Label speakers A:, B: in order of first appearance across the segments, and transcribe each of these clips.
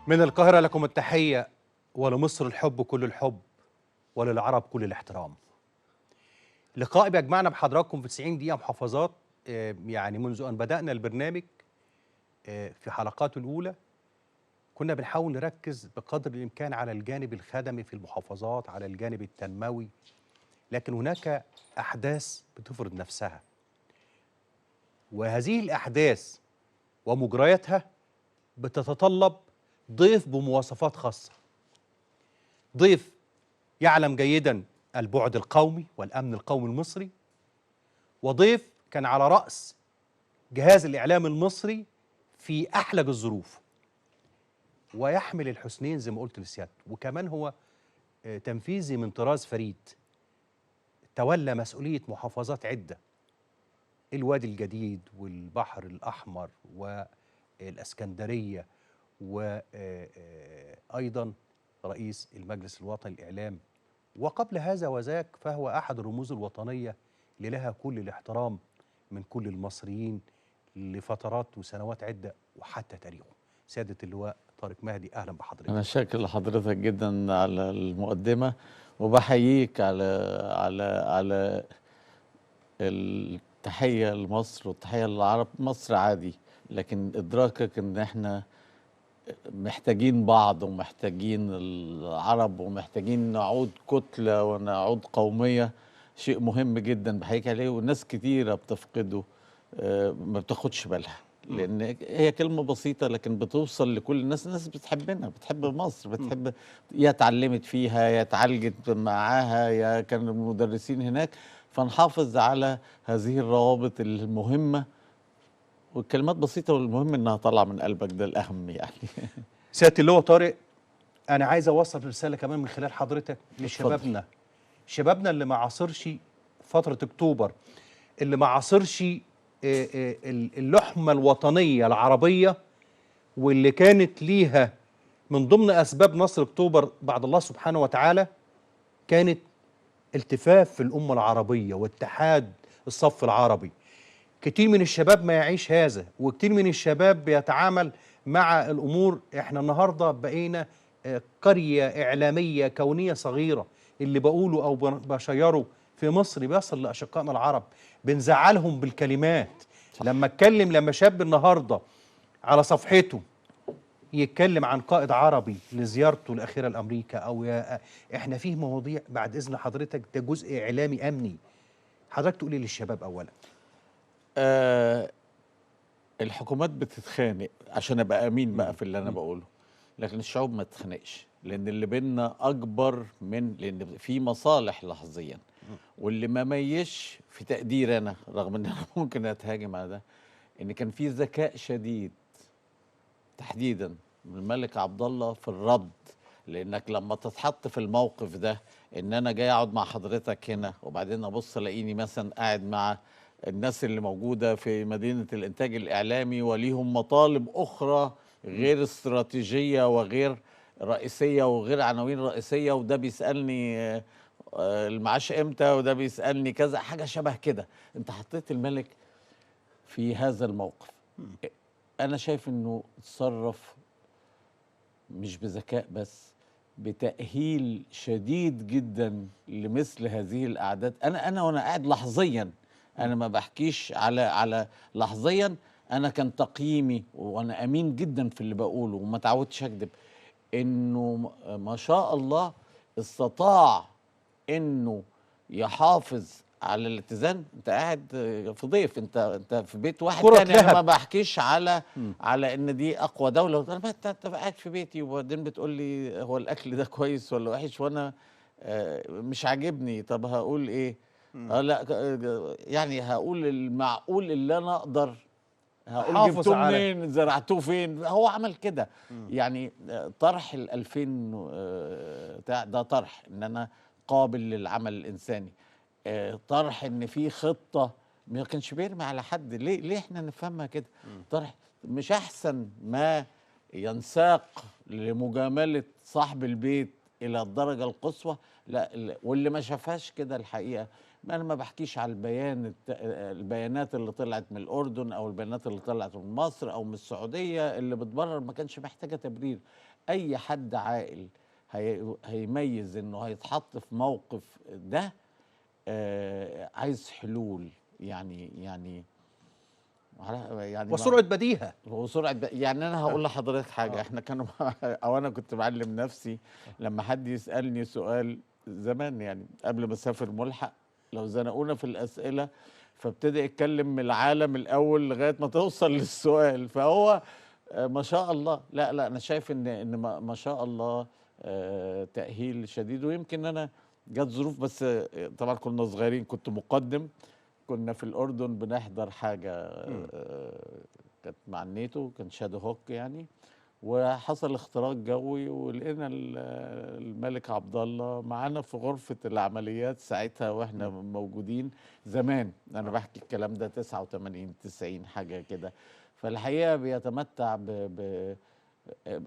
A: من القاهرة لكم التحية، ولمصر الحب كل الحب، وللعرب كل الاحترام. لقاء بيجمعنا بحضراتكم في 90 دقيقة محافظات. يعني منذ أن بدأنا البرنامج في حلقاته الأولى كنا بنحاول نركز بقدر الإمكان على الجانب الخدمي في المحافظات، على الجانب التنموي، لكن هناك أحداث بتفرض نفسها، وهذه الأحداث ومجرياتها بتتطلب ضيف بمواصفات خاصة، ضيف يعلم جيدا البعد القومي والأمن القومي المصري، وضيف كان على رأس جهاز الإعلام المصري في أحلج الظروف، ويحمل الحسنين زي ما قلت لسيادته، وكمان هو تنفيذي من طراز فريد، تولى مسؤولية محافظات عدة: الوادي الجديد والبحر الأحمر والإسكندرية، وأيضا رئيس المجلس الوطني للإعلام. وقبل هذا وذاك فهو أحد الرموز الوطنية اللي لها كل الاحترام من كل المصريين لفترات وسنوات عدة وحتى تاريخه. سيادة اللواء طارق مهدي، أهلا بحضرتك.
B: أنا شاكر لحضرتك جدا على المقدمة، وبحييك على التحية لمصر والتحية للعرب. مصر عادي، لكن إدراكك إن إحنا محتاجين بعض ومحتاجين العرب ومحتاجين نعود كتلة ونعود قومية شيء مهم جدا بحييك عليه، والناس كتيرة بتفقده، ما بتاخدش بالها، لان هي كلمه بسيطه لكن بتوصل لكل الناس. الناس بتحبنا، بتحب مصر، بتحب، يا اتعلمت فيها يا اتعالجت معاها يا كان المدرسين هناك. فنحافظ على هذه الروابط المهمه، والكلمات بسيطه والمهم انها طالعه من قلبك، ده الاهم يعني.
A: سيادة اللواء طارق، أنا عايز أوصل رسالة كمان من خلال حضرتك
B: اتفضل.
A: شبابنا اللي ما عاصرش فترة أكتوبر، اللي ما عاصرش اللحمة الوطنية العربية، واللي كانت ليها من ضمن أسباب نصر أكتوبر بعد الله سبحانه وتعالى كانت التفاف في الأمة العربية واتحاد الصف العربي. كتير من الشباب ما يعيش هذا، وكتير من الشباب بيتعامل مع الأمور. احنا النهاردة بقينا قرية إعلامية كونية صغيرة، اللي بقوله أو بشيره في مصر بيصل لأشقائنا العرب، بنزعلهم بالكلمات.
B: صح.
A: لما شاب النهاردة على صفحته يتكلم عن قائد عربي لزيارته الأخيرة لأمريكا، أو احنا فيه مواضيع بعد إذن حضرتك، ده جزء إعلامي أمني. حضرتك تقولي للشباب أولا.
B: آه الحكومات بتتخانق عشان ابقى امين بقى في اللي انا بقوله، لكن الشعوب ما تتخانقش، لان اللي بيننا اكبر من، لان في مصالح لحظيا. واللي ما ميش في تقدير انا، رغم ان انا ممكن اتهاجم على ده، ان كان في ذكاء شديد تحديدا من الملك عبد الله في الرد. لانك لما تتحط في الموقف ده، ان انا جاي اقعد مع حضرتك هنا وبعدين ابص الاقيني مثلا قاعد مع الناس اللي موجوده في مدينه الانتاج الاعلامي وليهم مطالب اخرى غير استراتيجيه وغير رئيسيه وغير عناوين رئيسيه، وده بيسالني المعاش امتى، وده بيسالني كذا حاجه شبه كده. انت حطيت الملك في هذا الموقف. انا شايف انه اتصرف مش بذكاء بس، بتأهيل شديد جدا لمثل هذه الأعداد. أنا وأنا قاعد لحظيا، أنا ما بحكيش على لحظيا. أنا كان تقييمي وأنا أمين جدا في اللي بقوله وما تعودتش أكذب، إنه ما شاء الله استطاع إنه يحافظ على الاتزان. انت قاعد في ضيف، انت في بيت واحد
A: كرة
B: تاني. انا ما
A: لهب.
B: بحكيش على ان دي اقوى دوله. انا انت قاعد في بيتي وبعدين بتقول لي هو الاكل ده كويس ولا وحش، وانا مش عاجبني. طب هقول ايه؟ لا، يعني هقول المعقول اللي انا اقدر. هقول
A: حافظ
B: جبتوه
A: على
B: منين، زرعتوه فين. هو عمل كده يعني. طرح ال2000 ده طرح ان انا قابل للعمل الانساني. طرح ان في خطه، ما كانش بيرمي على حد. ليه احنا نفهمها كده؟ طرح مش احسن ما ينساق لمجامله صاحب البيت الى الدرجه القصوى؟ لا، واللي ما شافهاش كده الحقيقه. ما انا ما بحكيش على البيانات اللي طلعت من الاردن او البيانات اللي طلعت من مصر او من السعوديه اللي بتبرر، ما كانش محتاجه تبرير. اي حد عاقل هيميز انه هيتحط في موقف ده عايز حلول. يعني
A: وسرعه بديهه.
B: وسرعه يعني انا هقول لحضرتك حاجه. احنا كانوا او انا كنت بعلم نفسي لما حد يسالني سؤال زمان، يعني قبل ما اسافر ملحق، لو زنقونا في الاسئله فابتدي يتكلم من العالم الاول لغايه ما توصل للسؤال. فهو ما شاء الله. لا انا شايف ان ما شاء الله تاهيل شديد. ويمكن انا جت ظروف، بس طبعا كنا صغيرين، كنت مقدم، كنا في الأردن بنحضر حاجة كانت مع الناتو، كان شادو هوك يعني، وحصل اختراق جوي ولقينا الملك عبد الله معانا في غرفة العمليات ساعتها واحنا موجودين زمان. انا بحكي الكلام ده 89 90 حاجة كده. فالحقيقة بيتمتع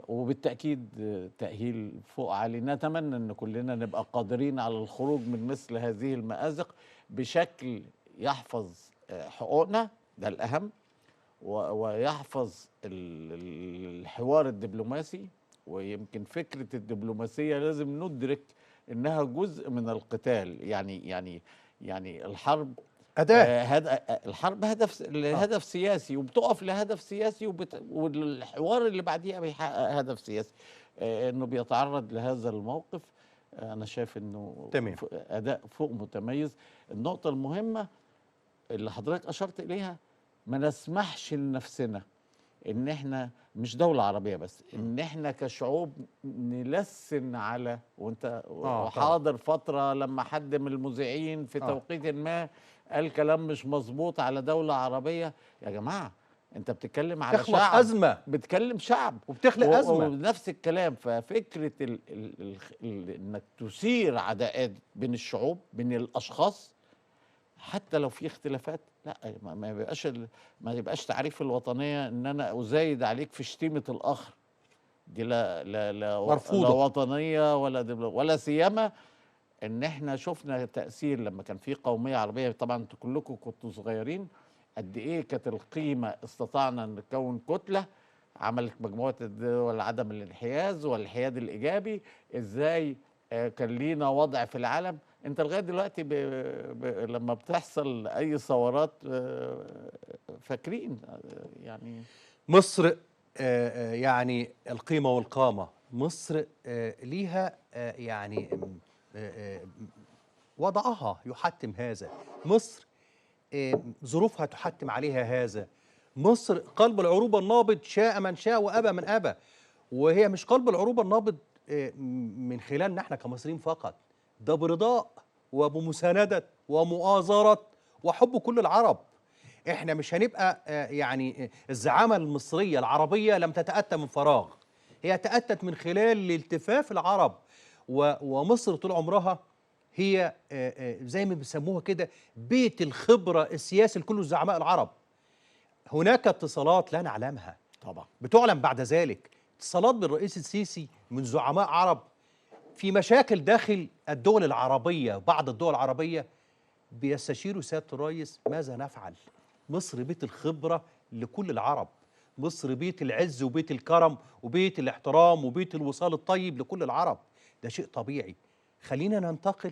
B: وبالتأكيد تأهيل فوق عالي. نتمنى أن كلنا نبقى قادرين على الخروج من مثل هذه المأزق بشكل يحفظ حقوقنا، ده الأهم، ويحفظ الحوار الدبلوماسي. ويمكن فكرة الدبلوماسية لازم ندرك أنها جزء من القتال. يعني الحرب
A: اداه.
B: الحرب هدف سياسي، وبتقف لهدف سياسي، والحوار اللي بعديها بيحقق هدف سياسي. انه بيتعرض لهذا الموقف انا شايف انه
A: تمام.
B: اداء فوق متميز. النقطة المهمة اللي حضرتك اشرت اليها، ما نسمحش لنفسنا ان احنا مش دولة عربية بس، ان احنا كشعوب نلسن على. وانت حاضر فترة لما حد من المذيعين في توقيت ما قال كلام مش مظبوط على دولة عربية. يا جماعة انت بتتكلم على
A: تخلق
B: شعب،
A: ازمه،
B: بتكلم شعب
A: وبتخلق ازمه.
B: ونفس الكلام. ففكرة انك تثير عداءات بين الشعوب، بين الاشخاص، حتى لو في اختلافات، لا ما يبقاش تعريف الوطنيه ان انا ازايد عليك في شتيمه الاخر. دي لا
A: مرفوضه.
B: وطنيه ولا سيما ان احنا شفنا تاثير لما كان في قوميه عربيه. طبعا انتوا كلكم كنتوا صغيرين، قد ايه كانت القيمه. استطعنا ان نكون كتله عملت مجموعه الدول عدم الانحياز والانحياد الايجابي. ازاي كان لينا وضع في العالم. انت لغايه دلوقتي لما بتحصل اي ثورات فاكرين يعني
A: مصر يعني القيمه والقامه. مصر ليها يعني وضعها يحتم هذا. مصر ظروفها تحتم عليها هذا. مصر قلب العروبة النابض شاء من شاء وأبى من أبى. وهي مش قلب العروبة النابض من خلالنا احنا كمصريين فقط، ده برضاء وبمساندة ومؤازرة وحب كل العرب. احنا مش هنبقى يعني الزعامة المصرية العربية لم تتأتى من فراغ، هي تأتت من خلال التفاف العرب. ومصر طول عمرها هي زي ما بيسموها كده بيت الخبرة السياسي لكل الزعماء العرب. هناك اتصالات لا نعلمها
B: طبعا
A: بتعلن بعد ذلك، اتصالات بالرئيس السيسي من زعماء عرب في مشاكل داخل الدول العربية. بعض الدول العربية بيستشيروا سيادة الرئيس ماذا نفعل. مصر بيت الخبرة لكل العرب، مصر بيت العز وبيت الكرم وبيت الاحترام وبيت الوصال الطيب لكل العرب. ده شيء طبيعي. خلينا ننتقل.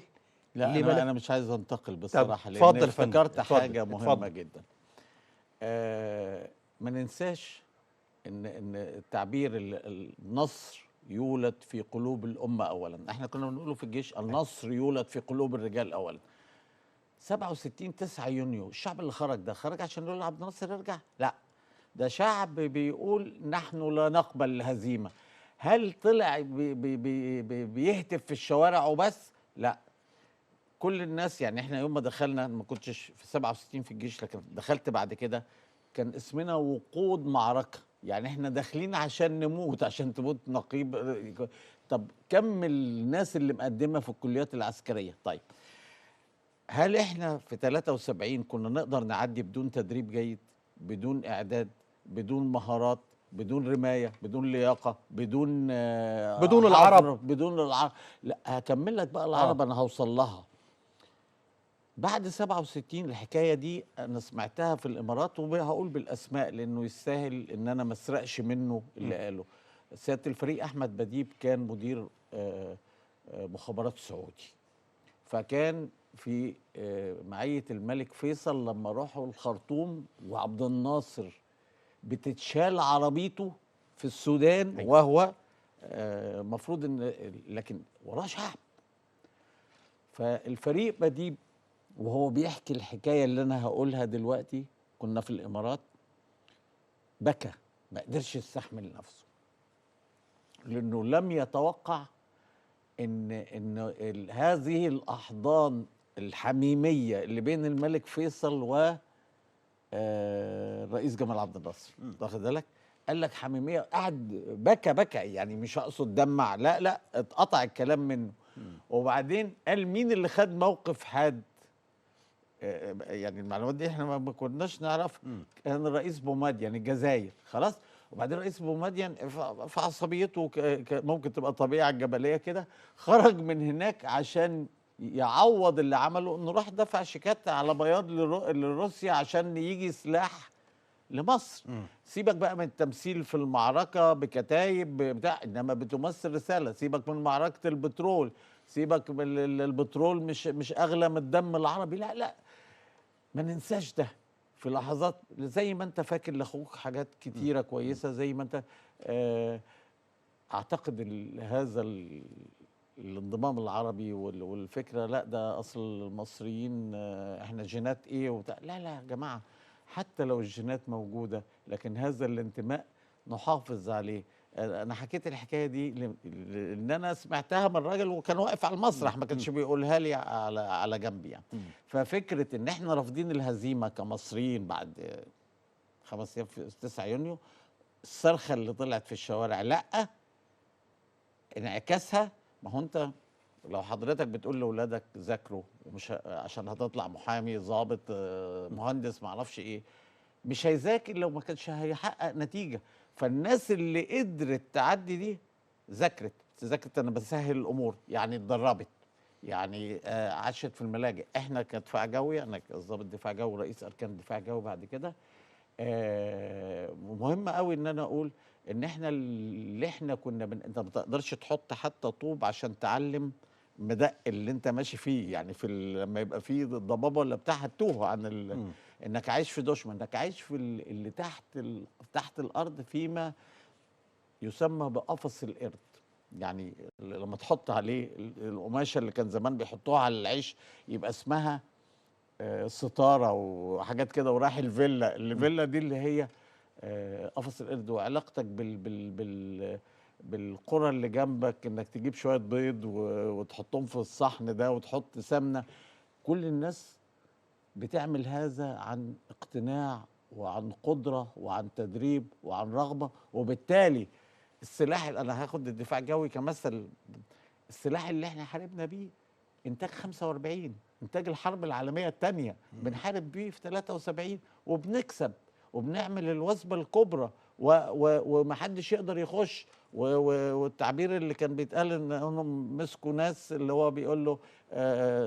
B: لا انا مش عايز انتقل بصراحه، لان
A: اتفضل يا فندم.
B: افتكرت حاجه مهمه
A: اتفضل.
B: جدا. ما ننساش ان التعبير النصر يولد في قلوب الامه اولا. احنا كنا بنقوله في الجيش النصر يولد في قلوب الرجال اولا. 67 9 يونيو الشعب اللي خرج ده خرج عشان يقول لعبد الناصر ارجع؟ لا، ده شعب بيقول نحن لا نقبل الهزيمه. هل طلع بيهتف في الشوارع وبس؟ لا، كل الناس. يعني احنا يوم ما دخلنا، ما كنتش في 67 في الجيش لكن دخلت بعد كده، كان اسمنا وقود معركة. يعني احنا داخلين عشان نموت، عشان تموت نقيب. طب كم الناس اللي مقدمة في الكليات العسكرية؟ طيب هل احنا في 73 كنا نقدر نعدي بدون تدريب جيد، بدون اعداد، بدون مهارات، بدون رماية، بدون لياقة، بدون
A: بدون
B: حفر،
A: العرب؟
B: بدون العرب؟ لا، هكمل لك بقى العرب انا هوصل لها. بعد 67 الحكايه دي انا سمعتها في الامارات، وهقول بالاسماء لانه يستاهل ان انا ما اسرقش منه اللي قاله. سياده الفريق احمد بديب كان مدير مخابرات سعودي، فكان في معية الملك فيصل لما راحوا الخرطوم وعبد الناصر بتتشال عربيته في السودان،
A: أيوة.
B: وهو مفروض ان لكن وراه شعب. فالفريق بديب وهو بيحكي الحكايه اللي انا هقولها دلوقتي، كنا في الامارات، بكى، ما قدرش يستحمل نفسه، لانه لم يتوقع ان هذه الاحضان الحميميه اللي بين الملك فيصل و الرئيس جمال عبد الناصر، واخد بالك؟ قال لك حميميه، قعد بكى يعني، مش هقصد دمع، لا اتقطع الكلام منه. وبعدين قال مين اللي خد موقف حاد؟ يعني المعلومات دي احنا ما كناش نعرف. كان الرئيس بومدين الجزائر، خلاص. وبعدين الرئيس بومدين في عصبيته ممكن تبقى طبيعه جبليه كده، خرج من هناك عشان يعوض اللي عمله، انه راح دفع شيكات على بياض لروسيا عشان يجي سلاح لمصر. سيبك بقى من التمثيل في المعركه بكتايب بتاع، انما بتمثل رساله. سيبك من معركه البترول، سيبك من البترول مش اغلى من الدم العربي، لا ما ننساش ده في لحظات. زي ما انت فاكر لاخوك حاجات كتيره كويسه، زي ما انت اعتقد هذا الانضمام العربي والفكره، لا ده اصل المصريين احنا جينات ايه وبتاع، لا يا جماعه، حتى لو الجينات موجوده لكن هذا الانتماء نحافظ عليه. انا حكيت الحكايه دي لان انا سمعتها من راجل وكان واقف على المسرح، ما كانش بيقولها لي على جنبي يعني. ففكره ان احنا رافضين الهزيمه كمصريين بعد 5 ايام في 9 يونيو، الصرخه اللي طلعت في الشوارع، لا انعكاسها. ما هو انت لو حضرتك بتقول لاولادك ذاكروا ومش عشان هتطلع محامي، ضابط، مهندس، معرفش ايه، مش هيذاكر لو ما كانش هيحقق نتيجه. فالناس اللي قدرت تعدي دي ذاكرت انا بسهل الامور، يعني اتدربت، يعني عاشت في الملاجئ. احنا كدفاع جوي، انا ضابط دفاع جوي، رئيس اركان دفاع جوي بعد كده. مهم قوي ان انا اقول ان احنا اللي احنا كنا انت ما تقدرش تحط حتى طوب عشان تعلم مدق اللي انت ماشي فيه، يعني لما يبقى فيه ضبابه ولا بتاع هتوه عن انك عايش في دشمن، انك عايش في اللي تحت الارض، فيما يسمى بقفص القرد. يعني لما تحط عليه القماشه اللي كان زمان بيحطوها على العيش، يبقى اسمها ستاره وحاجات كده، وراح الفيلا دي اللي هي قفص القرد. وعلاقتك بالقرى اللي جنبك، انك تجيب شويه بيض وتحطهم في الصحن ده وتحط سمنه. كل الناس بتعمل هذا عن اقتناع وعن قدره وعن تدريب وعن رغبه. وبالتالي السلاح، انا هاخد الدفاع الجوي كمثل، السلاح اللي احنا حاربنا بيه انتاج 45، انتاج الحرب العالميه الثانيه، بنحارب بيه في 73 وبنكسب وبنعمل الوثبه الكبرى ومحدش يقدر يخش. والتعبير اللي كان بيتقال ان هم مسكوا ناس، اللي هو بيقول له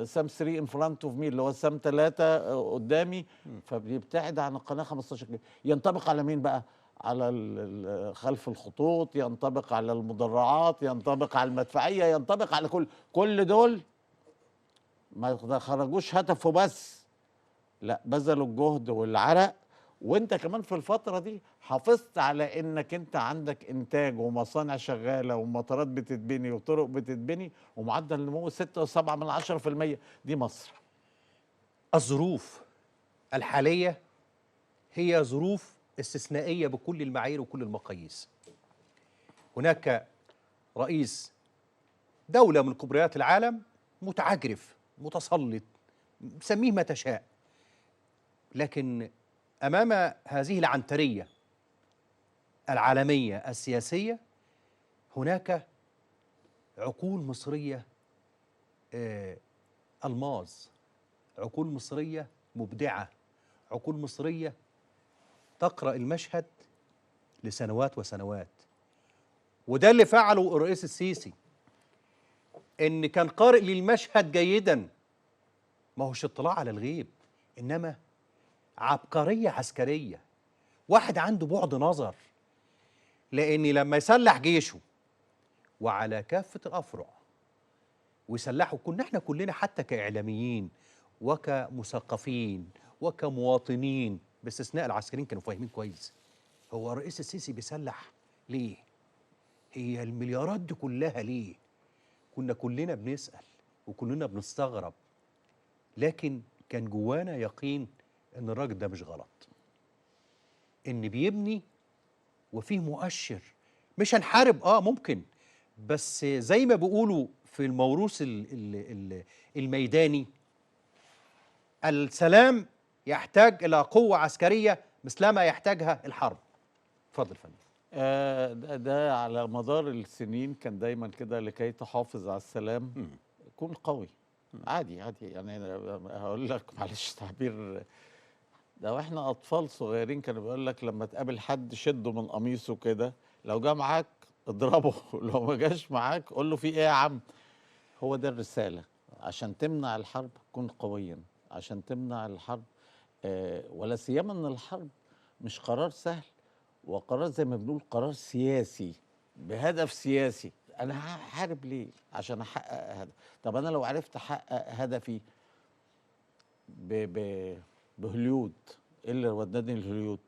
B: سام 3 ان فرونت اوف مي، اللي هو سام 3 قدامي، فبيبتعد عن القناه 15 كيلو. ينطبق على مين بقى؟ على خلف الخطوط، ينطبق على المدرعات، ينطبق على المدفعيه، ينطبق على كل دول. ما خرجوش هتفوا بس، لا بذلوا الجهد والعرق. وانت كمان في الفترة دي حافظت على انك انت عندك انتاج ومصانع شغالة ومطارات بتتبني وطرق بتتبني ومعدل نمو 6.7%. دي مصر.
A: الظروف الحالية هي ظروف استثنائية بكل المعايير وكل المقاييس. هناك رئيس دولة من كبريات العالم متعجرف متسلط، سميه ما تشاء، لكن أمام هذه العنترية العالمية السياسية هناك عقول مصرية ألماظ، عقول مصرية مبدعة، عقول مصرية تقرأ المشهد لسنوات وسنوات. وده اللي فعله الرئيس السيسي، إن كان قارئ للمشهد جيدا، ما هوش اطلاع على الغيب، إنما عبقرية عسكرية، واحد عنده بعد نظر. لأن لما يسلح جيشه وعلى كافة الأفرع ويسلحوا، كنا احنا كلنا حتى كإعلاميين وكمثقفين وكمواطنين باستثناء العسكريين كانوا فاهمين كويس هو الرئيس السيسي بيسلح ليه؟ هي المليارات دي كلها ليه؟ كنا كلنا بنسأل وكلنا بنستغرب، لكن كان جوانا يقين ان الراجل ده مش غلط، ان بيبني وفيه مؤشر. مش هنحارب ممكن، بس زي ما بيقولوا في الموروث الميداني، السلام يحتاج الى قوة عسكرية مثلما يحتاجها الحرب. اتفضل فندم.
B: ده على مدار السنين كان دايما كده، لكي تحافظ على السلام كون قوي. عادي عادي، يعني أنا هقول لك معلش تعبير، ده واحنا اطفال صغيرين كانوا بيقول لك لما تقابل حد شده من قميصه كده، لو جه معاك اضربه لو ما جاش معاك قول له في ايه يا عم. هو ده الرسالة، عشان تمنع الحرب كن قويا، عشان تمنع الحرب ولا سيما ان الحرب مش قرار سهل، وقرار زي ما بنقول قرار سياسي بهدف سياسي. انا هحارب ليه؟ عشان احقق هدف. طب انا لو عرفت احقق هدفي بهوليود، ايه اللي وداني الهوليود؟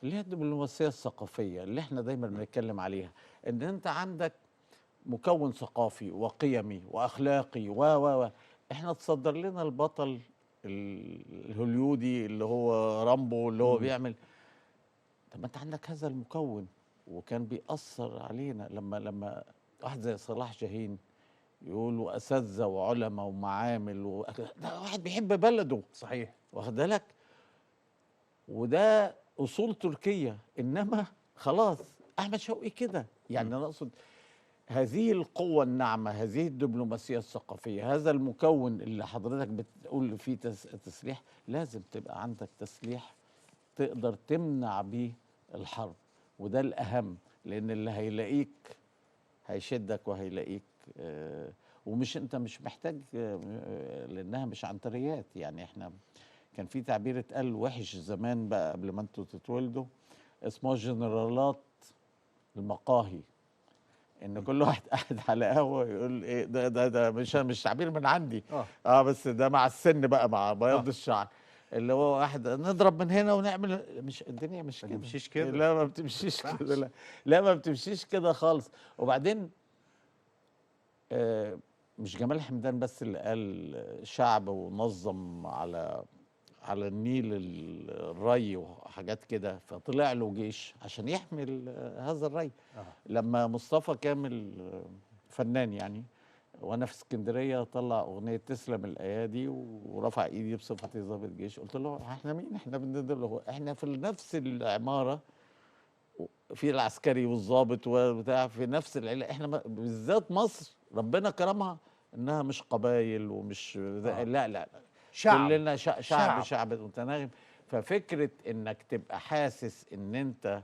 B: اللي هي الدبلوماسيه الثقافيه اللي احنا دايما بنتكلم عليها، ان انت عندك مكون ثقافي وقيمي واخلاقي و احنا تصدر لنا البطل الهوليودي اللي هو رامبو اللي هو بيعمل. طب ما انت عندك هذا المكون، وكان بيأثر علينا لما واحد زي صلاح جاهين يقول واساتذه وعلماء ومعامل ده واحد بيحب بلده.
A: صحيح.
B: واخد بالك؟ وده اصول تركيه، انما خلاص احمد شوقي كده. يعني انا اقصد هذه القوة الناعمة، هذه الدبلوماسية الثقافية، هذا المكون اللي حضرتك بتقول فيه تسليح، لازم تبقى عندك تسليح تقدر تمنع بيه الحرب. وده الأهم، لأن اللي هيلاقيك هيشدك وهيلاقيك ومش انت مش محتاج لأنها مش عنتريات. يعني احنا كان في تعبير اتقال وحش زمان بقى قبل ما انتوا تتولدوا، اسمه جنرالات المقاهي. ان كل واحد قاعد على قهوه يقول ايه ده مش تعبير من عندي. بس ده مع السن بقى، مع بياض الشعر، اللي هو واحد نضرب من هنا ونعمل. مش الدنيا مش كده،
A: بتمشيش كده.
B: لا ما بتمشيش كده، لا ما بتمشيش كده خالص. وبعدين مش جمال حمدان بس اللي قال شعب ونظم على النيل الري وحاجات كده، فطلع له جيش عشان يحمل هذا الري. لما مصطفى كامل فنان يعني، وانا في اسكندريه طلع اغنيه تسلم الايادي ورفع ايدي بصفتي ضابط جيش، قلت له احنا مين؟ احنا بندل، احنا في نفس العماره، في العسكري والضابط وبتاع في نفس العيله. احنا بالذات مصر ربنا كرمها انها مش قبايل ومش لا
A: شعب.
B: كلنا شعب متناغم. ففكره انك تبقى حاسس ان انت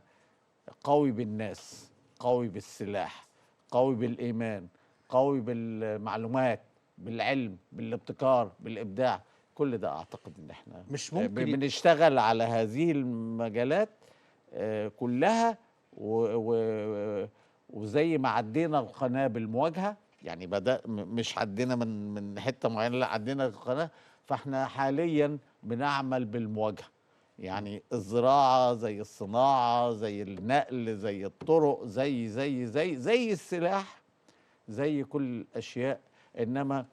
B: قوي بالناس، قوي بالسلاح، قوي بالايمان، قوي بالمعلومات، بالعلم، بالابتكار، بالابداع، كل ده اعتقد ان احنا
A: مش ممكن
B: بنشتغل على هذه المجالات كلها. وزي ما عدينا القناه بالمواجهه، يعني بدأ مش عدينا من حته معينه، لا عدينا القناه. فاحنا حاليا بنعمل بالمواجهه، يعني الزراعه زي الصناعه زي النقل زي الطرق زي السلاح، زي كل الاشياء. انما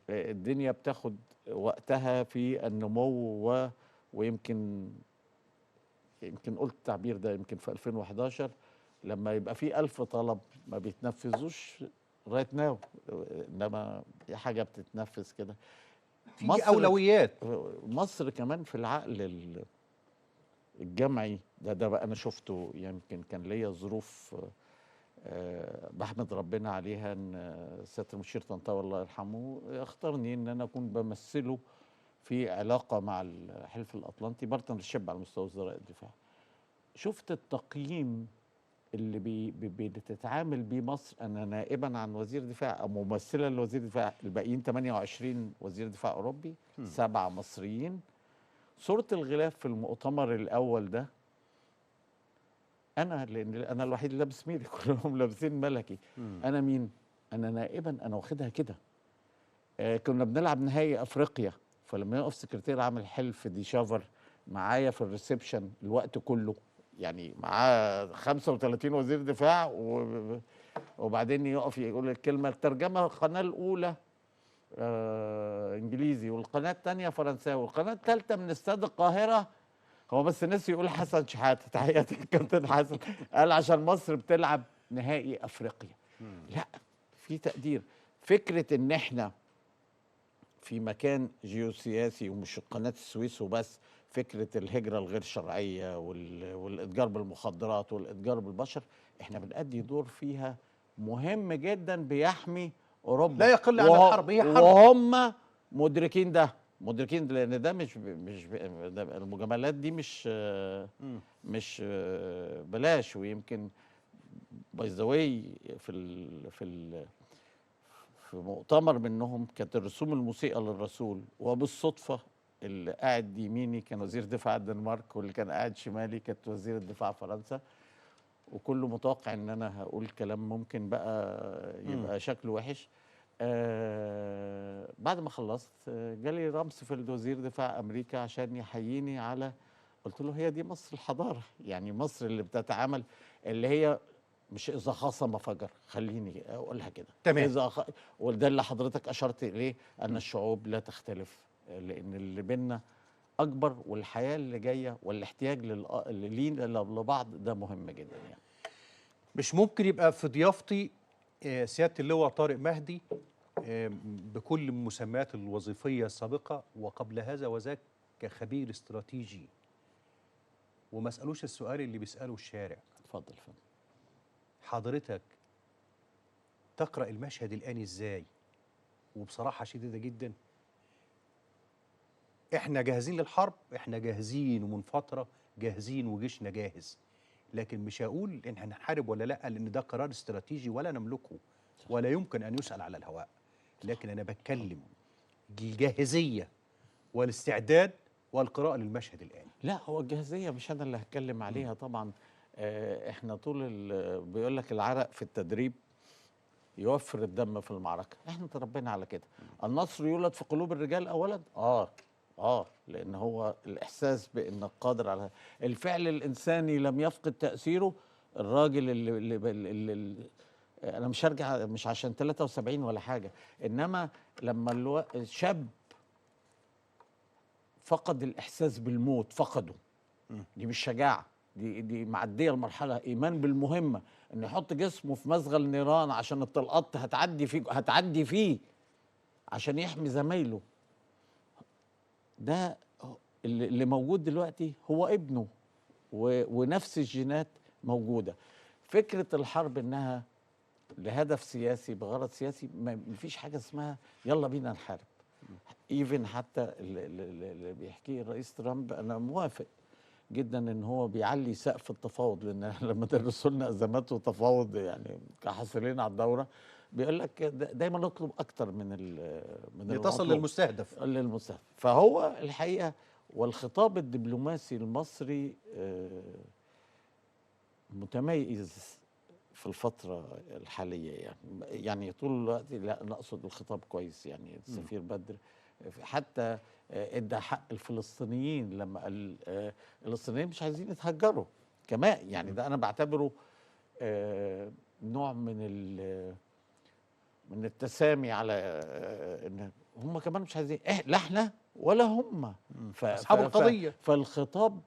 B: الدنيا بتاخد وقتها في النمو ويمكن قلت التعبير ده يمكن في 2011 لما يبقى في 1000 طلب ما بيتنفذوش رايت ناو، انما دي حاجه بتتنفذ كده.
A: في اولويات.
B: مصر كمان في العقل الجمعي ده بقى انا شفته، يمكن كان ليا ظروف بحمد ربنا عليها ان سياده المشير طنطاوي الله يرحمه اختارني ان انا اكون بمثله في علاقه مع الحلف الاطلنطي بارتنرشيب على مستوى وزراء الدفاع. شفت التقييم اللي بتتعامل بيه مصر. انا نائبا عن وزير دفاع او ممثلا لوزير دفاع، الباقيين 28 وزير دفاع اوروبي، 7 مصريين. صورة الغلاف في المؤتمر الاول ده انا لان انا الوحيد اللي لابس ميري كلهم لابسين ملكي. انا مين؟ انا نائبا انا واخدها كده. كنا بنلعب نهائي افريقيا، فلما يقف سكرتير عامل حلف ديشافر معايا في الريسبشن الوقت كله، يعني معاه 35 وزير دفاع وبعدين يقف يقول الكلمه، الترجمه القناه الاولى انجليزي والقناه الثانيه فرنساوي والقناه الثالثه من استاد القاهره. هو بس نسي يقول حسن شحاته، تحياتي الكابتن حسن، قال عشان مصر بتلعب نهائي افريقيا. لا، في تقدير. فكره ان احنا في مكان جيوسياسي ومش قناه السويس وبس، فكره الهجره الغير شرعيه والاتجار بالمخدرات والاتجار بالبشر، احنا بنأدي دور فيها مهم جدا بيحمي اوروبا.
A: لا يقل عن الحرب، هي حرب.
B: وهم مدركين ده، مدركين ده، لان ده مش ده المجاملات دي مش بلاش. ويمكن باي ذا واي في مؤتمر منهم كانت الرسوم الموسيقى للرسول، وبالصدفه اللي قاعد يميني كان وزير دفاع الدنمارك، واللي كان قاعد شمالي كانت وزير الدفاع فرنسا. وكله متوقع ان انا هقول كلام ممكن بقى يبقى شكله وحش. بعد ما خلصت جالي رامسفيلد وزير دفاع امريكا عشان يحييني على، قلت له هي دي مصر الحضاره، يعني مصر اللي بتتعامل، اللي هي مش اذا خاصم فجر، خليني اقولها كده.
A: تمام.
B: وده اللي حضرتك اشرت اليه، ان الشعوب لا تختلف، لان اللي بينا اكبر، والحياه اللي جايه والاحتياج لينا لبعض ده مهم جدا يعني.
A: مش ممكن يبقى في ضيافتي سيادة اللواء طارق مهدي بكل المسميات الوظيفية السابقة وقبل هذا وذاك كخبير استراتيجي، وما اسألوش السؤال اللي بيسأله الشارع.
B: اتفضل يا فندم.
A: حضرتك تقرأ المشهد الآن ازاي؟ وبصراحة شديدة جدا، احنا جاهزين للحرب، احنا جاهزين ومن فترة جاهزين وجيشنا جاهز، لكن مش هقول ان احنا هنحارب ولا لا، لان ده قرار استراتيجي ولا نملكه ولا يمكن ان يسأل على الهواء. لكن انا بتكلم الجاهزية والاستعداد والقراءة للمشهد الآن.
B: لا، هو الجاهزيه مش انا اللي هتكلم عليها طبعا. احنا بيقول لك العرق في التدريب يوفر الدم في المعركه، احنا تربينا على كده. النصر يولد في قلوب الرجال اولا، لان هو الاحساس بانك قادر على الفعل الانساني لم يفقد تاثيره. الراجل اللي انا مش هرجع، مش عشان 73 ولا حاجه، انما لما الشاب فقد الاحساس بالموت، فقده، دي مش شجاعه، دي معديه المرحله، ايمان بالمهمه، ان يحط جسمه في مزغل نيران عشان الطلقات هتعدي فيه عشان يحمي زمايله. ده اللي موجود دلوقتي هو ابنه، ونفس الجينات موجوده. فكره الحرب انها لهدف سياسي بغرض سياسي، ما فيش حاجه اسمها يلا بينا نحارب. ايفن حتى اللي بيحكيه الرئيس ترامب، انا موافق جدا ان هو بيعلي سقف التفاوض، لان لما درسوا لنا ازمات وتفاوض يعني كحاصلين على الدوره، بيقول لك دايما نطلب اكتر من
A: لتصل
B: للمستهدف. فهو الحقيقه، والخطاب الدبلوماسي المصري متميز في الفترة الحالية، يعني طول الوقت، لا نقصد الخطاب كويس، يعني السفير بدر حتى ادى حق الفلسطينيين لما قال الفلسطينيين مش عايزين يتهجروا كمان، يعني ده انا بعتبره نوع من التسامي على ان هم كمان مش عايزين، لا احنا ولا هم،
A: اصحاب القضية.
B: فالخطاب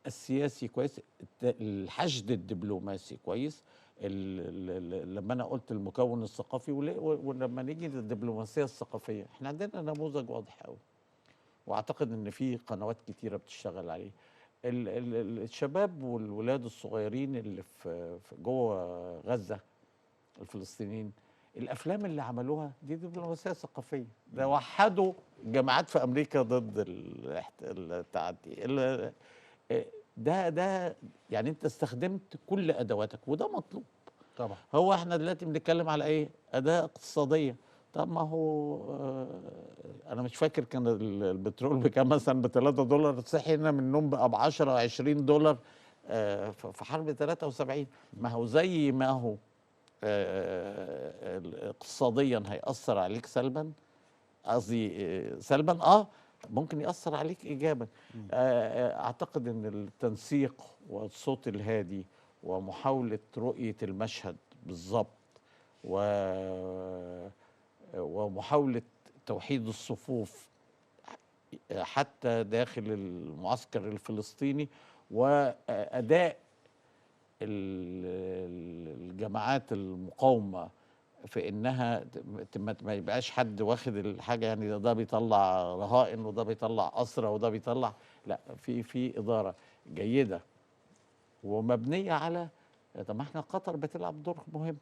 B: السياسي كويس، الحشد الدبلوماسي كويس. لما انا قلت المكون الثقافي، ولما نيجي للدبلوماسيه الثقافيه، احنا عندنا نموذج واضح قوي، واعتقد ان في قنوات كتيره بتشتغل عليه. الشباب والولاد الصغيرين اللي في جوه غزه، الفلسطينيين، الافلام اللي عملوها دي دبلوماسيه ثقافيه، ده وحدوا جماعات في امريكا ضد التعدي. ده يعني انت استخدمت كل ادواتك، وده مطلوب
A: طبعا.
B: هو احنا دلوقتي بنتكلم على ايه؟ اداه اقتصاديه. طب ما هو انا مش فاكر كان البترول بكام مثلا، ب $3، صحينا من النوم بقى ب 10 20 دولار في حرب 73. ما هو زي ما هو اقتصاديا هيأثر عليك سلبا، قصدي سلبا، ممكن يأثر عليك إيجابا. أعتقد أن التنسيق والصوت الهادي ومحاولة رؤية المشهد بالظبط ومحاولة توحيد الصفوف حتى داخل المعسكر الفلسطيني، وأداء الجماعات المقاومة في انها ما يبقاش حد واخد الحاجه، يعني ده بيطلع رهائن وده بيطلع اسرى وده بيطلع، لا، في اداره جيده ومبنيه على، طب ما احنا قطر بتلعب دور مهم،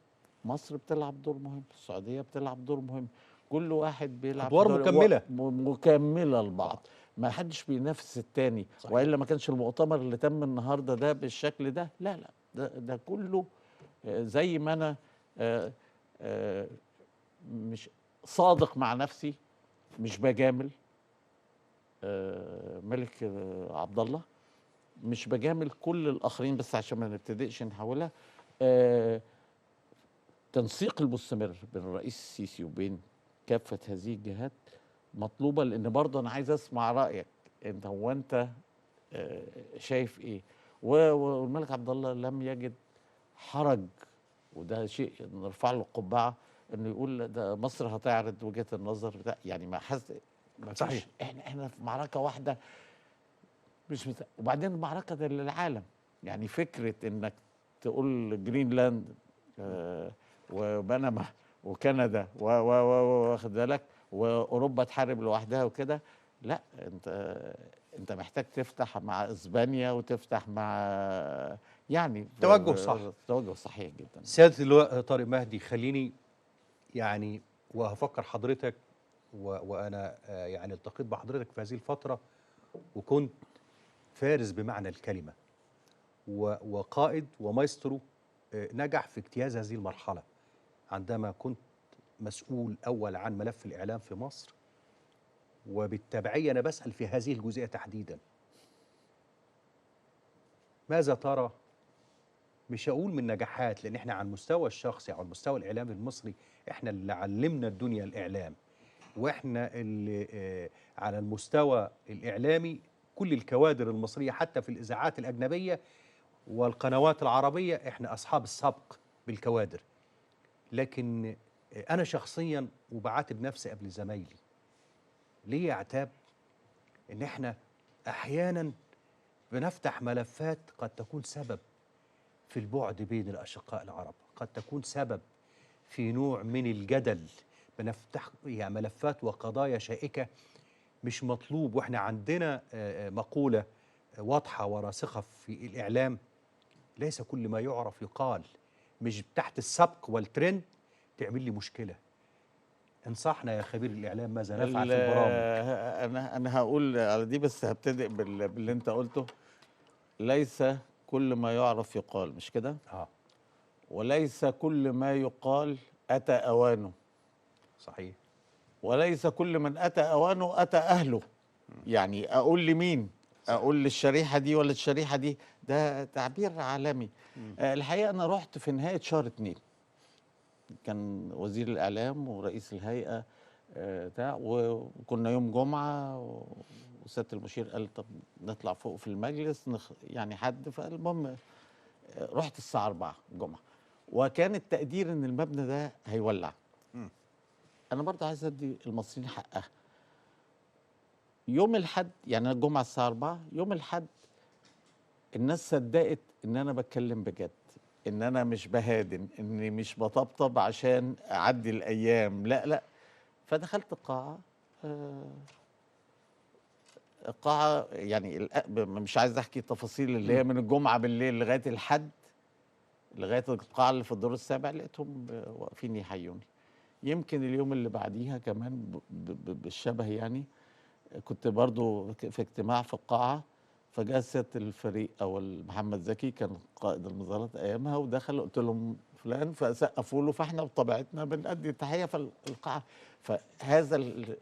B: مصر بتلعب دور مهم، السعوديه بتلعب دور مهم، كل واحد بيلعب في
A: ادوار
B: دور
A: مكمله.
B: مكمله لبعض، ما حدش بينافس التاني.
A: صحيح.
B: والا ما كانش المؤتمر اللي تم النهارده ده بالشكل ده، لا لا، ده كله زي ما انا مش صادق مع نفسي، مش بجامل ملك عبد الله، مش بجامل كل الاخرين، بس عشان ما نبتدئش نحولها. تنسيق المستمر بين الرئيس السيسي وبين كافه هذه الجهات مطلوبه، لان برضه انا عايز اسمع رايك انت. هو انت شايف ايه؟ والملك عبد الله لم يجد حرج، وده شيء نرفع له القبعه، انه يقول ده مصر هتعرض وجهه النظر بتاع، يعني ما حس، ما فيش.
A: صحيح.
B: احنا في معركه واحده، مش وبعدين المعركه ده للعالم. يعني فكره انك تقول جرينلاند وبنما وكندا واخد بالك، واوروبا تحارب لوحدها وكده، لا، انت محتاج تفتح مع اسبانيا وتفتح مع، يعني
A: توجه صح.
B: توجه صحيح جدا.
A: سيادة اللواء طارق مهدي، خليني يعني وهفكر حضرتك وأنا يعني التقيت بحضرتك في هذه الفترة، وكنت فارس بمعنى الكلمة وقائد ومايسترو نجح في اجتياز هذه المرحلة عندما كنت مسؤول أول عن ملف الإعلام في مصر. وبالتبعية أنا بسأل في هذه الجزئية تحديدا، ماذا ترى؟ مش هقول من نجاحات، لان احنا على المستوى الشخصي او على المستوى الاعلامي المصري احنا اللي علمنا الدنيا الاعلام، واحنا اللي على المستوى الاعلامي كل الكوادر المصريه حتى في الاذاعات الاجنبيه والقنوات العربيه احنا اصحاب السبق بالكوادر. لكن انا شخصيا وبعاتب نفسي قبل زمايلي، ليه اعتاب ان احنا احيانا بنفتح ملفات قد تكون سبب في البعد بين الأشقاء العرب، قد تكون سبب في نوع من الجدل، بنفتح يعني ملفات وقضايا شائكة مش مطلوب. وإحنا عندنا مقولة واضحة وراسخة في الإعلام: ليس كل ما يعرف يقال. مش تحت السبق والترند تعمل لي مشكلة. انصحنا يا خبير الإعلام ماذا نفعل في البرامج.
B: انا هقول على دي، بس هبتدئ باللي انت قلته. ليس كل ما يعرف يقال، مش كده؟ وليس كل ما يقال أتى أوانه.
A: صحيح.
B: وليس كل من أتى أوانه أتى أهله. يعني أقول لمين؟ أقول للشريحة دي ولا الشريحة دي؟ ده تعبير عالمي. الحقيقة أنا رحت في نهاية شهر 2، كان وزير الإعلام ورئيس الهيئة وكنا يوم جمعة، وسيادة المشير قال طب نطلع فوق في المجلس يعني حد، فالمهم رحت الساعة 4 الجمعة، وكان التقدير ان المبنى ده هيولع. انا برضه عايز ادي المصريين حقها. يوم الحد، يعني الجمعة الساعة 4، يوم الحد الناس صدقت ان انا بتكلم بجد، ان انا مش بهادن، اني مش بطبطب عشان اعدي الايام، لا لا. فدخلت القاعة، القاعة يعني مش عايز احكي التفاصيل اللي هي من الجمعة بالليل لغاية الحد، لغاية القاعة اللي في الدور السابع لقيتهم واقفين يحيوني. يمكن اليوم اللي بعديها كمان بالشبه، يعني كنت برضو في اجتماع في القاعة، فجاء سيادة الفريق أول محمد زكي كان قائد المظاهرات أيامها، ودخل قلت لهم فلان، فسقفوا له، فاحنا بطبيعتنا بنأدي التحية في القاعة. فهذا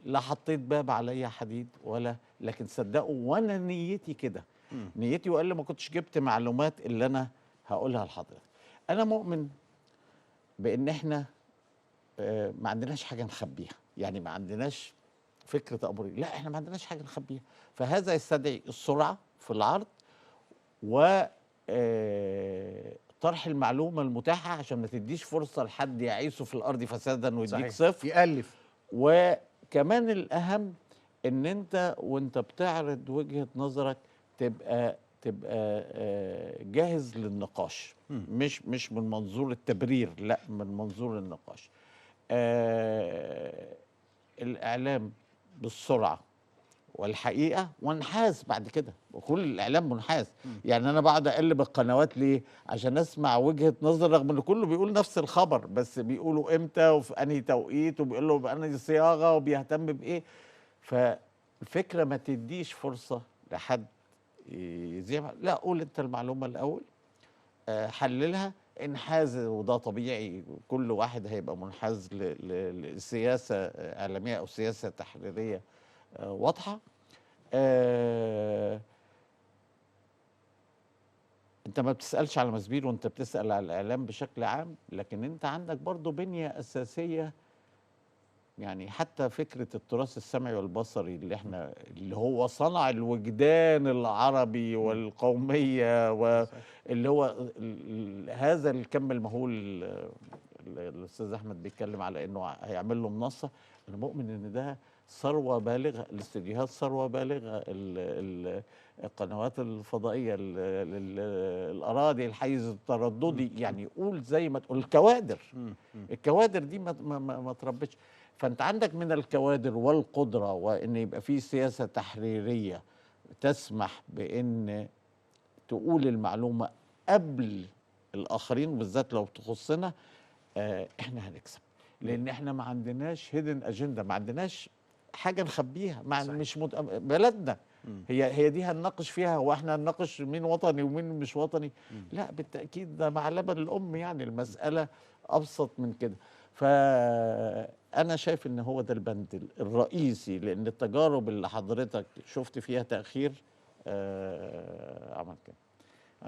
B: لا حطيت باب عليا حديد ولا، لكن صدقوا وانا نيتي كده. نيتي، والا ما كنتش جبت معلومات اللي انا هقولها لحضرتك. انا مؤمن بان احنا ما عندناش حاجه نخبيها، يعني ما عندناش فكره ابوري، لا احنا ما عندناش حاجه نخبيها. فهذا يستدعي السرعه في العرض، و طرح المعلومه المتاحه عشان ما تديش فرصه لحد يعيث في الارض فسادا ويديك
A: صحيح،
B: صفر.
A: يألف.
B: وكمان الاهم ان انت وانت بتعرض وجهه نظرك تبقى جاهز للنقاش، مش من منظور التبرير، لا من منظور النقاش. الاعلام بالسرعه والحقيقه وانحاز بعد كده، وكل الاعلام منحاز. يعني انا بقعد اقلب القنوات ليه؟ عشان اسمع وجهه نظر، رغم ان كله بيقول نفس الخبر، بس بيقولوا امتى وفي انهي توقيت وبيقولوا بانهي صياغه وبيهتم بايه. فالفكره ما تديش فرصه لحد يذيع، لا قول انت المعلومه الاول، حللها، انحاز، وده طبيعي، كل واحد هيبقى منحاز لسياسه اعلاميه او سياسه تحريريه واضحه. انت ما بتسالش على مسبير وانت بتسال على الاعلام بشكل عام، لكن انت عندك برضو بنيه اساسيه. يعني حتى فكره التراث السمعي والبصري اللي هو صنع الوجدان العربي والقوميه، واللي هو هذا الكم المهول الاستاذ احمد بيتكلم على انه هيعمل له منصه. انا مؤمن ان ده ثروه بالغه، الاستديوهات ثروه بالغه، القنوات الفضائيه، الاراضي، الحيز الترددي، يعني قول زي ما تقول الكوادر دي ما تربتش. فانت عندك من الكوادر والقدره، وان يبقى في سياسه تحريريه تسمح بان تقول المعلومه قبل الاخرين، وبالذات لو تخصنا. احنا هنكسب، لان احنا ما عندناش هيدن اجنده، ما عندناش حاجه نخبيها، مش بلدنا هي دي هنناقش فيها، واحنا هنناقش مين وطني ومين مش وطني. لا بالتاكيد ده مع لبن الام، يعني المساله ابسط من كده. فانا شايف ان هو ده البند الرئيسي، لان التجارب اللي حضرتك شفت فيها تاخير عمل كده.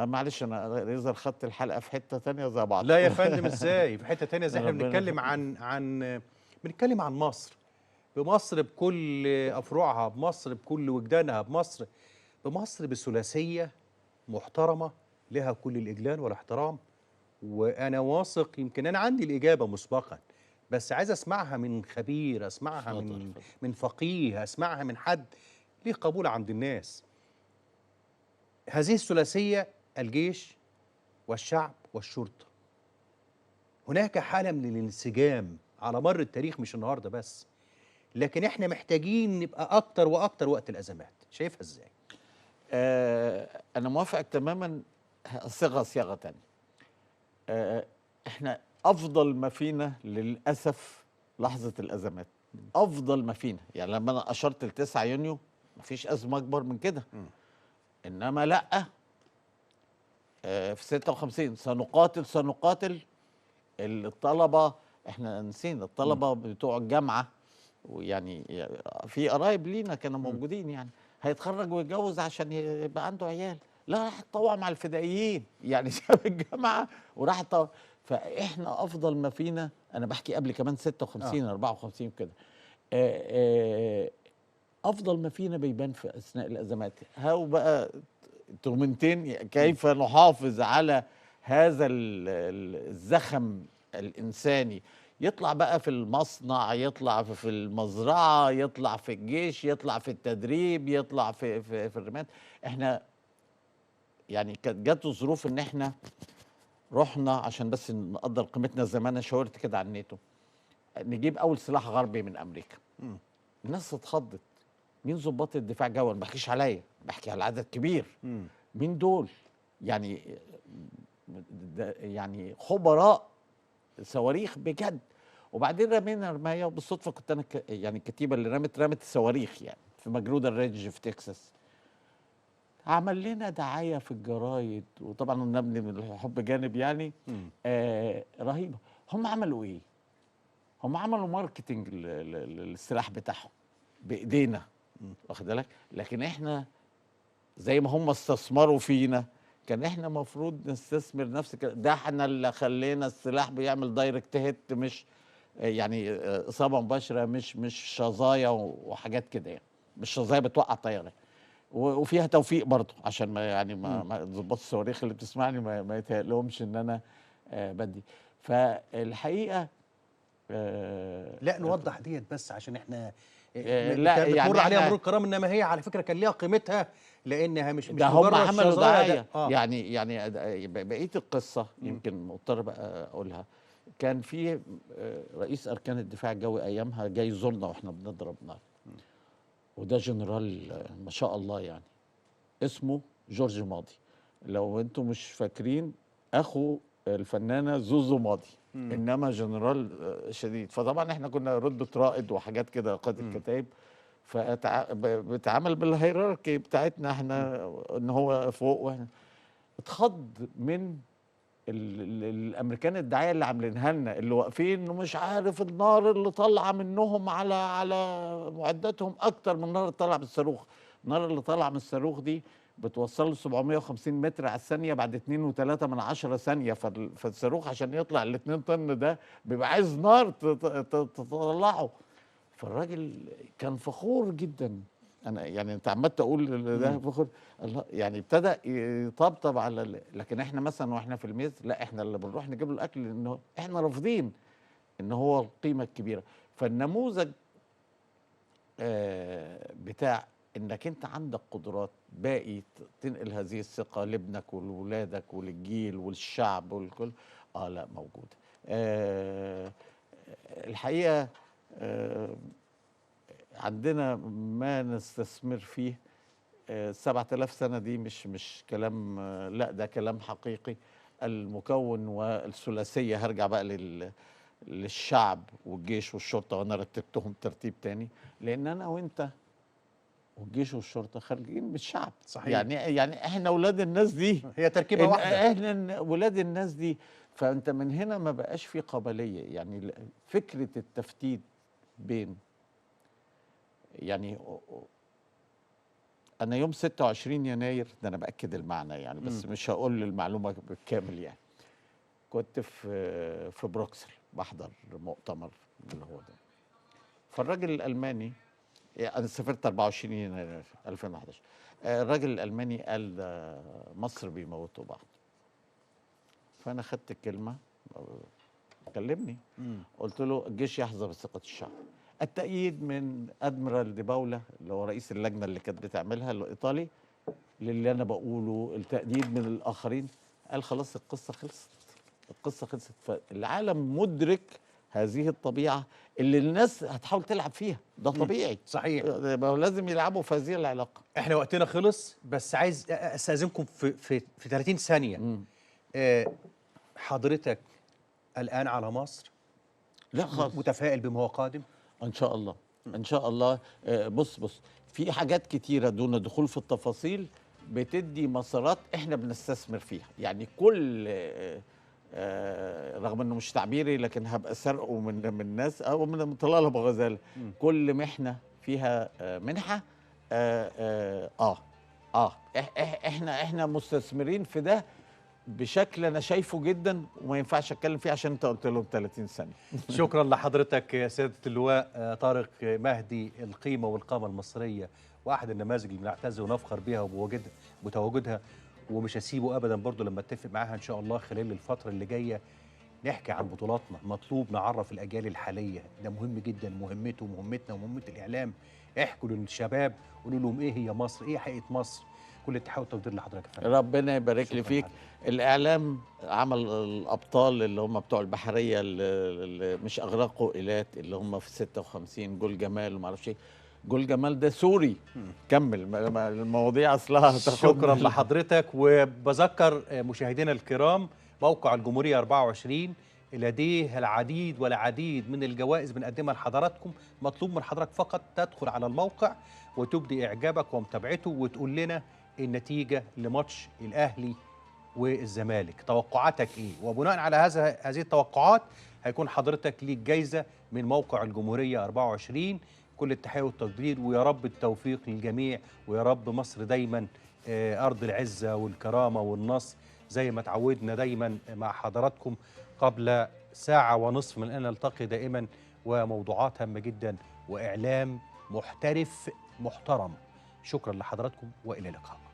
B: معلش انا يظهر خدت الحلقه في حته تانية زي بعض.
A: لا يا فندم، ازاي في حته تانية؟ زي احنا
B: ربنا
A: بنتكلم بنتكلم عن مصر، بمصر بكل افرعها، بمصر بكل وجدانها، بمصر بثلاثيه محترمه لها كل الاجلال والاحترام. وانا واثق، يمكن انا عندي الاجابه مسبقا، بس عايز اسمعها من خبير، اسمعها من فقيه، اسمعها من حد ليه قبول عند الناس. هذه الثلاثيه: الجيش والشعب والشرطه. هناك حاله من الانسجام على مر التاريخ، مش النهارده بس، لكن احنا محتاجين نبقى اكتر واكتر وقت الازمات. شايفها ازاي؟
B: انا موافقك تماما. صيغه تانية. احنا افضل ما فينا للاسف لحظه الازمات، افضل ما فينا. يعني لما انا اشرت ل 9 يونيو مفيش ازمه اكبر من كده. انما لا، في 56 سنقاتل الطلبه. احنا نسينا الطلبه بتوع الجامعه، ويعني في قرايب لينا كانوا موجودين، يعني هيتخرج ويتجوز عشان يبقى عنده عيال، لا راح يتطوع مع الفدائيين، يعني ساب الجامعه وراح يتطوع. فاحنا افضل ما فينا، انا بحكي قبل كمان 56 54 كده. افضل ما فينا بيبان في اثناء الازمات. هاو بقى ترمنتين كيف نحافظ على هذا الزخم الانساني، يطلع بقى في المصنع، يطلع في المزرعه، يطلع في الجيش، يطلع في التدريب، يطلع في الرماد. احنا يعني كانت جت ظروف ان احنا رحنا عشان بس نقدر قيمتنا، زي ما انا شاورت كده على الناتو، نجيب اول سلاح غربي من امريكا. الناس اتخضت. مين ضباط الدفاع جوي؟ ما بحكيش عليا، بحكي على عدد كبير. مين دول؟ يعني خبراء صواريخ بجد. وبعدين رمينا رمايه، وبالصدفه كنت انا يعني الكتيبه اللي رمت صواريخ، يعني في مجرود الريدج في تكساس. عمل لنا دعايه في الجرايد، وطبعا نبني من الحب جانب، يعني رهيبه. هم عملوا ايه؟ هم عملوا ماركتنج للسلاح بتاعهم بايدينا، واخد بالك؟ لكن احنا زي ما هم استثمروا فينا، كان احنا المفروض نستثمر نفس ده احنا اللي خلينا السلاح بيعمل دايركت هيت، مش يعني اصابه مباشره، مش شظايا وحاجات كده يعني، مش شظايا بتوقع طياره. وفيها توفيق برضه، عشان ما يعني ما ضباط الصواريخ اللي بتسمعني ما يتهيألهمش ان انا بدي. فالحقيقه
A: لا نوضح ديت بس عشان احنا
B: لا
A: بتمر
B: يعني
A: عليها مرور
B: احنا
A: الكرام، انما هي على فكره كان ليها قيمتها، لانها
B: ده
A: مش
B: هم
A: مجرد
B: عملوا
A: شظايا
B: دعايه
A: ده.
B: يعني بقيه القصه يمكن مضطر بقى اقولها. كان في رئيس اركان الدفاع الجوي ايامها جاي يزورنا واحنا بنضرب نار، وده جنرال ما شاء الله يعني، اسمه جورج ماضي. لو انتم مش فاكرين، اخو الفنانه زوزو ماضي، انما جنرال شديد. فطبعا احنا كنا رتبه رائد وحاجات كده، قائد الكتائب، فبتعامل بالهيراركي بتاعتنا احنا، ان هو فوق واحنا. اتخض من الامريكان الدعايه اللي عاملينها لنا، اللي واقفين ومش عارف النار اللي طالعه منهم على معداتهم اكتر من النار اللي طالعه من الصاروخ. النار اللي طالعه من الصاروخ دي بتوصل له 750 متر على الثانيه بعد 2.3 ثانيه. فالصاروخ عشان يطلع ال 2 طن ده بيبقى عايز نار تطلعه. فالراجل كان فخور جدا. انا يعني انت عمال تقول ده فخور، الله يعني ابتدى يطبطب على لكن احنا مثلا واحنا في الميز، لا احنا اللي بنروح نجيب له الاكل، لانه احنا رافضين ان هو القيمه الكبيره. فالنموذج بتاع انك انت عندك قدرات باقي تنقل هذه الثقه لابنك ولولادك وللجيل وللشعب والكل، لا موجوده. الحقيقه عندنا ما نستثمر فيه. 7000 سنة دي مش كلام، لا ده كلام حقيقي. المكون والثلاثية، هرجع بقى للشعب والجيش والشرطة، وأنا رتبتهم ترتيب تاني، لأن أنا وأنت والجيش والشرطة خارجين من الشعب.
A: صحيح.
B: يعني احنا ولاد الناس دي،
A: هي تركيبه واحده،
B: احنا ولاد الناس دي. فأنت من هنا ما بقاش في قبلية، يعني فكرة التفتيت بين يعني. أنا يوم 26 يناير ده، أنا بأكد المعنى يعني، بس مش هقول المعلومة بالكامل يعني. كنت في بروكسل بحضر مؤتمر اللي هو ده. فالراجل الألماني، يعني أنا سافرت 24 يناير 2011. الراجل الألماني قال ده مصر بيموتوا بعض. فأنا خدت الكلمة، كلمني، قلت له الجيش يحظى بثقة الشعب. التأييد من أدميرال دي باولا اللي هو رئيس اللجنة اللي كانت بتعملها الإيطالي للي أنا بقوله، التأييد من الآخرين. قال خلاص القصة خلصت، القصة خلصت. فالعالم مدرك هذه الطبيعة اللي الناس هتحاول تلعب فيها، ده طبيعي.
A: صحيح.
B: لازم يلعبوا في هذه العلاقة.
A: احنا وقتنا خلص، بس عايز استاذنكم في 30 ثانيه. حضرتك قلقان على مصر؟
B: لا خالص،
A: متفائل بما هو قادم؟
B: ان شاء الله، ان شاء الله. بص في حاجات كتيره دون دخول في التفاصيل بتدي مسارات احنا بنستثمر فيها. يعني كل رغم انه مش تعبيري، لكن هبقى سرقه من الناس او من طلال ابو غزاله. كل محنه فيها منحه. احنا مستثمرين في ده بشكل انا شايفه جدا، وما ينفعش اتكلم فيه عشان انت قلت لهم 30 ثانيه.
A: شكرا لحضرتك يا سياده اللواء طارق مهدي، القيمه والقامه المصريه، واحد النماذج اللي بنعتز ونفخر بها وبتواجدها، ومش هسيبه ابدا برضو لما اتفق معاها ان شاء الله خلال الفتره اللي جايه نحكي عن بطولاتنا. مطلوب نعرف الاجيال الحاليه، ده مهم جدا، مهمته ومهمتنا ومهمه الاعلام. احكوا للشباب، قولوا لهم ايه هي مصر، ايه حقيقه مصر. كل التحيه والتقدير لحضرتك يا فندم.
B: ربنا يبارك لي فيك. الاعلام عمل الابطال اللي هم بتوع البحريه اللي مش اغرقوا ايلات، اللي هم في 56، جول جمال وما اعرفش ايه. جول جمال ده سوري. كمل المواضيع اصلها.
A: شكرا لحضرتك. وبذكر مشاهدينا الكرام موقع الجمهوريه 24 لديه العديد والعديد من الجوائز بنقدمها لحضراتكم. مطلوب من حضرتك فقط تدخل على الموقع وتبدي اعجابك ومتابعته وتقول لنا النتيجه لماتش الاهلي والزمالك، توقعاتك ايه؟ وبناء على هذه التوقعات هيكون حضرتك ليك جايزه من موقع الجمهوريه 24. كل التحيه والتقدير، ويا رب التوفيق للجميع، ويا رب مصر دايما أرض العزة والكرامة والنصر، زي ما تعودنا دايما مع حضراتكم قبل ساعة ونصف من أن نلتقي دائما، وموضوعات هامة جدا وإعلام محترف محترم. شكرا لحضراتكم وإلى اللقاء.